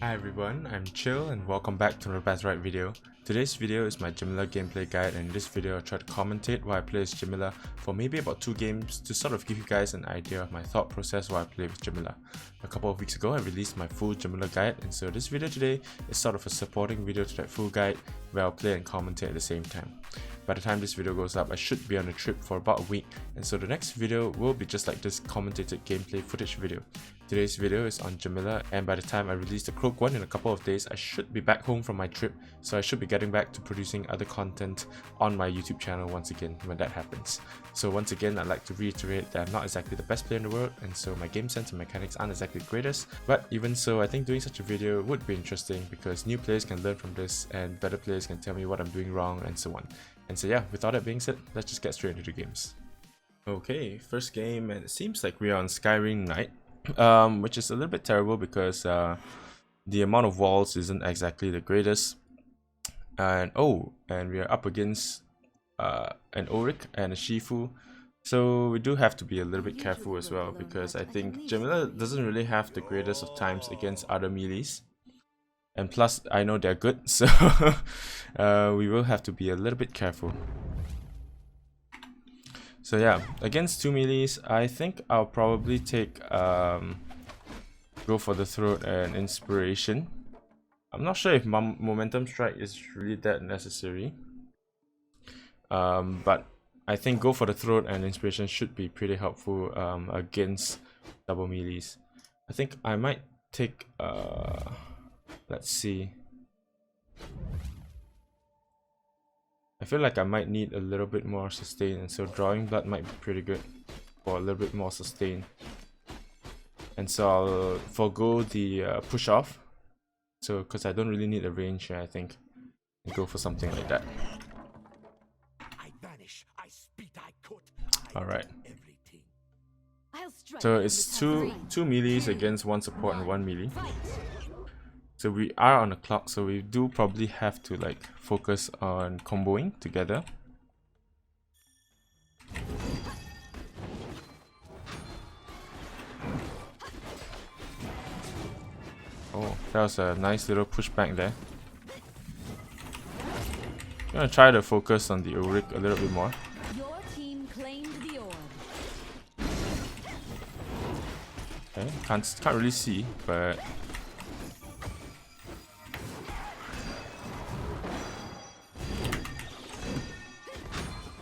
Hi everyone, I'm Chyill and welcome back to another Battlerite video. Today's video is my Jamila gameplay guide, and in this video I'll try to commentate while I play as Jamila for maybe about 2 games to sort of give you guys an idea of my thought process while I play with Jamila. A couple of weeks ago I released my full Jamila guide, and so this video today is sort of a supporting video to that full guide where I'll play and commentate at the same time. By the time this video goes up, I should be on a trip for about a week, and so the next video will be just like this commentated gameplay footage video. Today's video is on Jamila, and by the time I release the Cloak one in a couple of days, I should be back home from my trip, so I should be getting back to producing other content on my YouTube channel once again when that happens. So once again, I'd like to reiterate that I'm not exactly the best player in the world, and so my game sense and mechanics aren't exactly the greatest, but even so, I think doing such a video would be interesting because new players can learn from this and better players can tell me what I'm doing wrong and so on. And so yeah, with all that being said, let's just get straight into the games. Okay, first game, and it seems like we are on Skyrim night. Which is a little bit terrible because the amount of walls isn't exactly the greatest, and we are up against an Auric and a Shifu, so we do have to be a little bit careful as well because I think Jamila doesn't really have the greatest of times against other melees, and plus I know they're good, so we will have to be a little bit careful. So yeah, against 2 melees, I think I'll probably take go for the throat and inspiration. I'm not sure if momentum strike is really that necessary, but I think go for the throat and inspiration should be pretty helpful against double melees. I think I might take let's see. I feel like I might need a little bit more sustain, and so drawing blood might be pretty good for a little bit more sustain. And so I'll forego the push off, so because I don't really need a range here, I think, and go for something like that. Alright. So it's two melees against 1 support and 1 melee. So we are on the clock, so we do probably have to like focus on comboing together. Oh, that was a nice little pushback there. I'm gonna try to focus on the Auric a little bit more. Your team claimed the orb. Okay, can't really see, but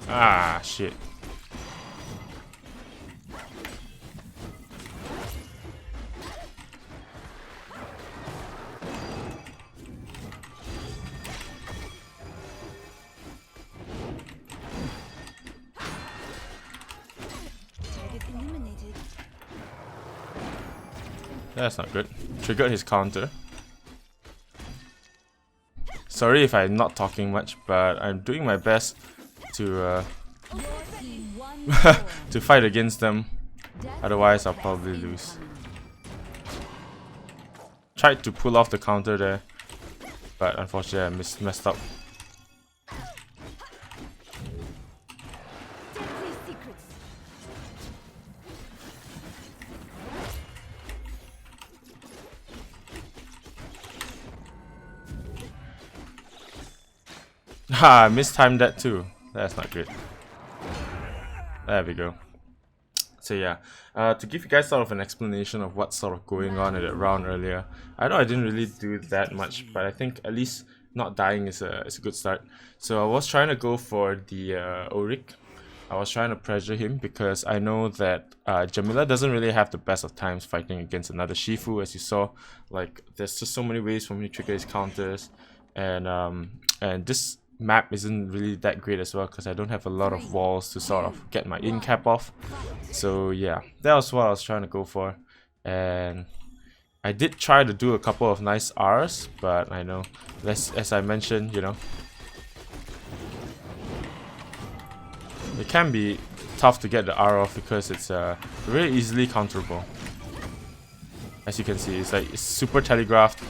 ah, shit. That's not good. Triggered his counter. Sorry if I'm not talking much, but I'm doing my best to to fight against them, otherwise I'll probably lose. Tried to pull off the counter there, but unfortunately I messed up. Ha, I mistimed that too. That's not good. There we go. So yeah, to give you guys sort of an explanation of what's sort of going on in that round earlier. I know I didn't really do that much, but I think at least not dying is a good start. So I was trying to go for the Auric. I was trying to pressure him because I know that Jamila doesn't really have the best of times fighting against another Shifu, as you saw. Like, there's just so many ways for me to trigger his counters, and this map isn't really that great as well because I don't have a lot of walls to sort of get my in cap off. So yeah, that was what I was trying to go for, and I did try to do a couple of nice Rs, but I know, as I mentioned, you know, it can be tough to get the R off because it's very easily counterable. As you can see, it's super telegraphed,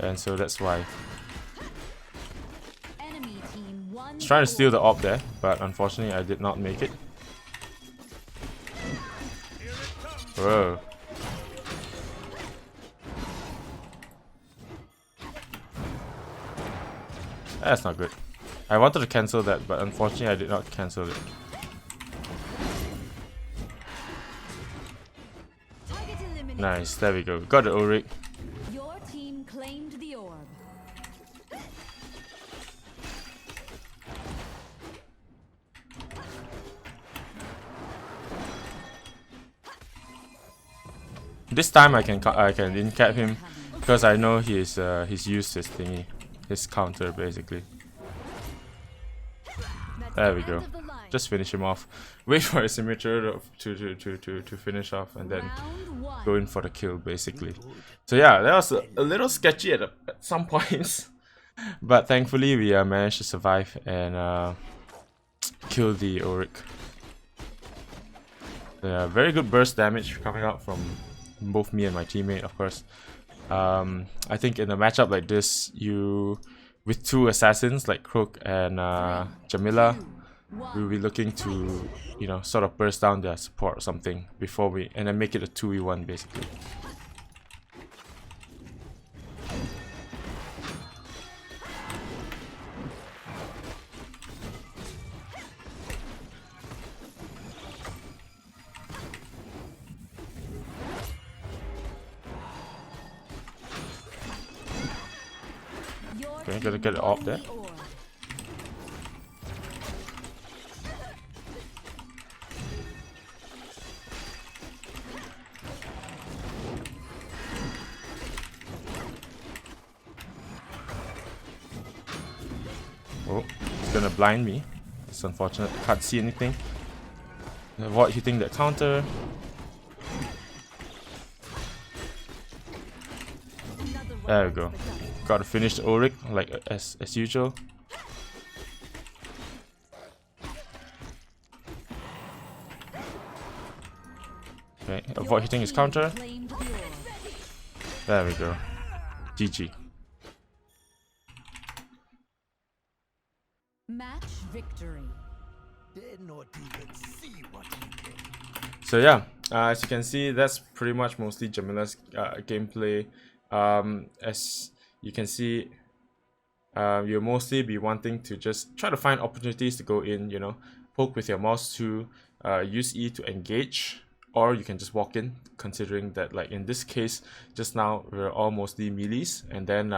and so that's why. I was trying to steal the orb there, but unfortunately I did not make it. Whoa. That's not good. I wanted to cancel that, but unfortunately I did not cancel it. Nice, there we go. Got the Ulrich. Your team claimed the orb. This time I can in-cap him because I know he's used his thingy, his counter basically. There we go. Just finish him off. Wait for his signature to finish off and then go in for the kill basically. So yeah, that was a little sketchy at some points, but thankfully we managed to survive and kill the Ulrich. Yeah, very good burst damage coming out from both me and my teammate, of course. I think in a matchup like this, with two assassins like Crook and Jamila, we'll be looking to, you know, sort of burst down their support or something before and then make it a 2v1 basically. Okay, gotta get it off there. Oh, it's gonna blind me. It's unfortunate. I can't see anything. Avoid hitting that counter. There we go. Gotta finish the Ulrich like as usual. Okay, avoid hitting his counter. There we go. GG. Match victory. So yeah, as you can see, that's pretty much mostly Jamila's gameplay. As you can see, you'll mostly be wanting to just try to find opportunities to go in, you know, poke with your mouse to use E to engage, or you can just walk in, considering that, like in this case, just now we're all mostly melees, and then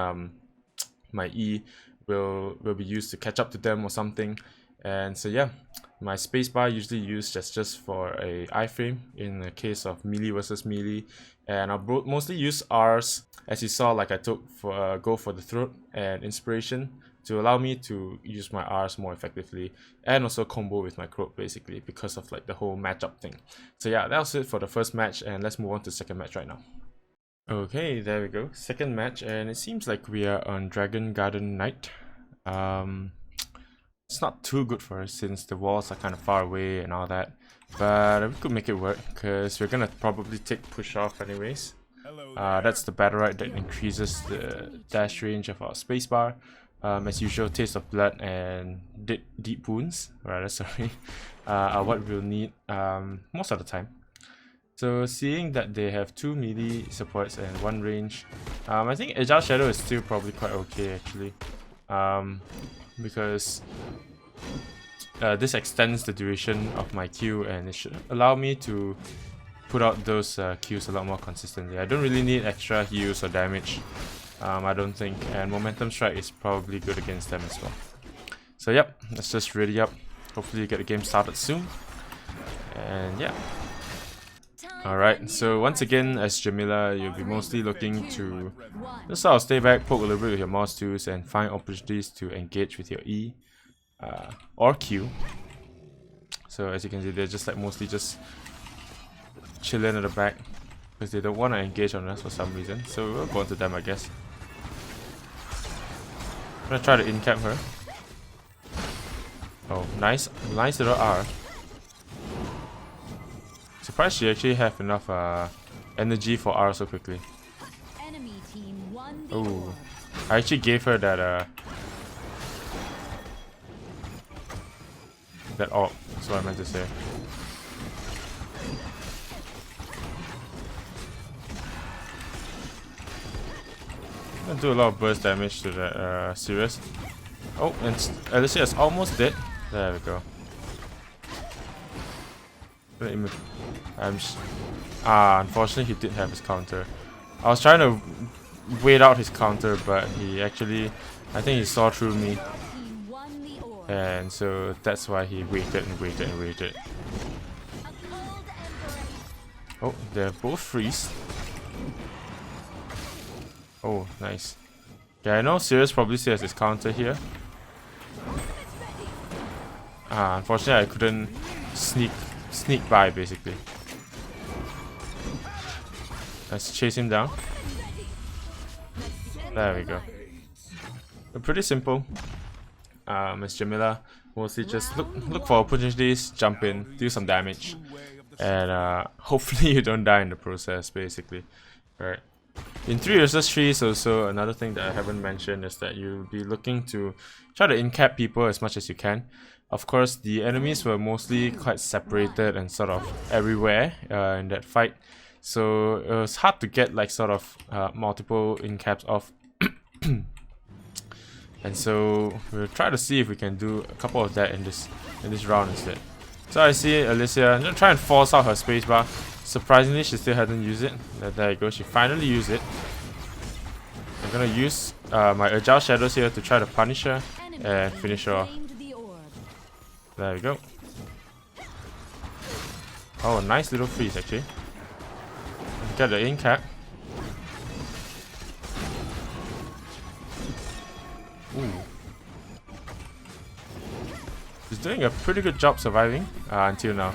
my E will be used to catch up to them or something. And so yeah, my spacebar usually used just for a iframe in the case of melee versus melee, and I'll mostly use R's, as you saw, like I took for go for the throat and inspiration to allow me to use my R's more effectively, and also combo with my Croak basically because of like the whole matchup thing. So yeah, that was it for the first match, and let's move on to the second match right now. Okay, there we go, second match, and it seems like we are on Dragon Garden Knight. It's not too good for us since the walls are kind of far away and all that, but we could make it work because we're gonna probably take push off anyways. That's the Battlerite that increases the dash range of our spacebar. As usual, Taste of Blood and Deep Wounds, rather, sorry, are what we'll need most of the time. So seeing that they have 2 melee supports and 1 range, I think Agile Shadow is still probably quite okay actually. Because this extends the duration of my Q, and it should allow me to put out those Qs a lot more consistently. I don't really need extra heals or damage, I don't think, and Momentum Strike is probably good against them as well. So yep, let's just ready up. Hopefully get the game started soon, and yeah. Alright, so once again, as Jamila, you'll be mostly looking to just sort of stay back, poke a little bit with your mouse tools, and find opportunities to engage with your E or Q. So as you can see, they're just like mostly just chilling at the back because they don't want to engage on us for some reason. So we'll go into them, I guess. I'm gonna try to in-cap her. Oh, nice little R. Surprised she actually have enough energy for R so quickly. Oh, I actually gave her that that ult. That's what I meant to say. Gonna do a lot of burst damage to that Sirius. Oh, and Alicia is almost dead. There we go. Unfortunately he did have his counter. I was trying to wait out his counter, but he actually, I think he saw through me. And so that's why he waited and waited and waited. Oh, they're both freeze. Oh, nice. Yeah, I know Sirius probably still has his counter here. Unfortunately I couldn't sneak by basically. Let's chase him down. There we go. Pretty simple. As Jamila mostly just look for opportunities, jump in, do some damage, and hopefully you don't die in the process basically. Right. In 3 vs 3 is also another thing that I haven't mentioned is that you'll be looking to try to in-cap people as much as you can. Of course, the enemies were mostly quite separated and sort of everywhere in that fight, so it was hard to get like sort of multiple in-caps off. And so we'll try to see if we can do a couple of that in this round instead. So I see Alicia, I'm gonna try and force out her spacebar. Surprisingly, she still hasn't used it. There you go, she finally used it. I'm gonna use my Agile Shadows here to try to punish her and finish her off. There we go. Oh, nice little freeze actually. Get the in cap. Ooh. She's doing a pretty good job surviving until now.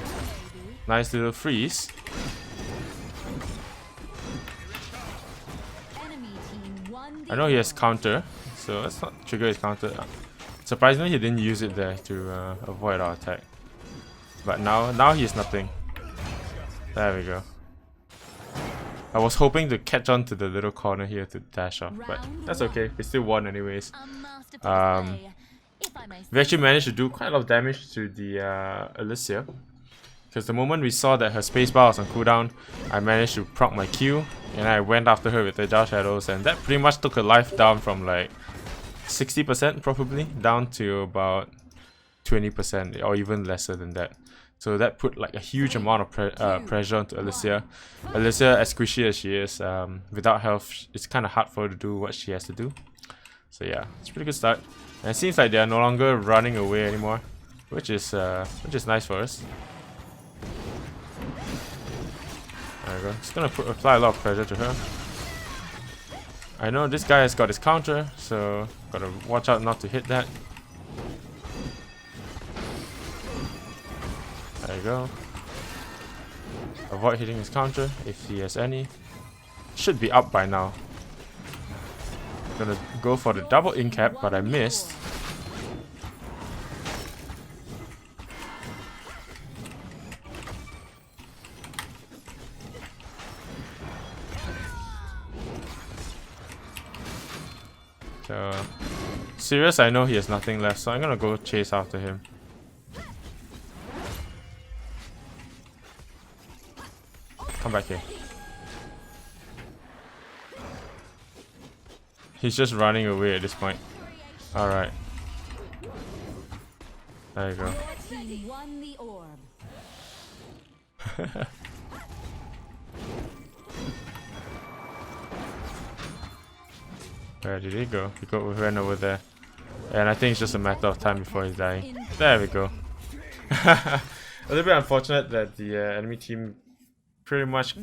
Nice little freeze. I know he has counter, so let's not trigger his counter. Surprisingly, he didn't use it there to avoid our attack. But now he has nothing. There we go. I was hoping to catch on to the little corner here to dash off, but that's okay. We still won anyways. We actually managed to do quite a lot of damage to the Alicia, because the moment we saw that her spacebar was on cooldown, I managed to proc my Q and I went after her with the Agile Shadows, and that pretty much took her life down from like 60% probably down to about 20% or even lesser than that. So that put like a huge amount of pressure onto Alicia. Alicia, as squishy as she is, without health, it's kind of hard for her to do what she has to do. So yeah, it's a pretty good start. And it seems like they are no longer running away anymore, which is nice for us. There we go. It's gonna apply a lot of pressure to her. I know this guy has got his counter, so gotta watch out not to hit that. There you go. Avoid hitting his counter if he has any. Should be up by now. Gonna go for the double in cap, but I missed. So Sirius, I know he has nothing left, so I'm gonna go chase after him. Come back here. He's just running away at this point. Alright. There you go. Where did he go? He ran over there. And I think it's just a matter of time before he's dying. There we go. A little bit unfortunate that the enemy team pretty much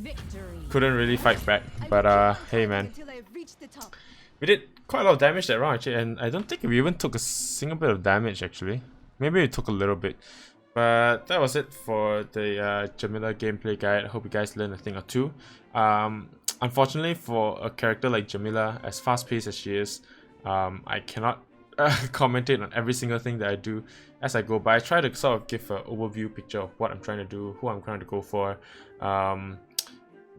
couldn't really fight back. But hey man. We did quite a lot of damage that round actually, and I don't think we even took a single bit of damage actually. Maybe we took a little bit. But that was it for the Jamila gameplay guide. I hope you guys learned a thing or two. Unfortunately for a character like Jamila, as fast paced as she is, I cannot commentate on every single thing that I do as I go by. I try to sort of give an overview picture of what I'm trying to do, who I'm trying to go for,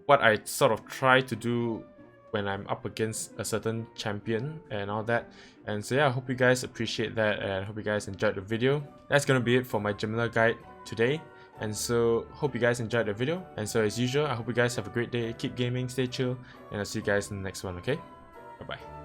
what I sort of try to do when I'm up against a certain champion and all that. And so yeah, I hope you guys appreciate that, and I hope you guys enjoyed the video. That's gonna be it for my Jamila guide today. And so hope you guys enjoyed the video, and so as usual, I hope you guys have a great day, keep gaming, stay chill, and I'll see you guys in the next one. Okay, bye bye.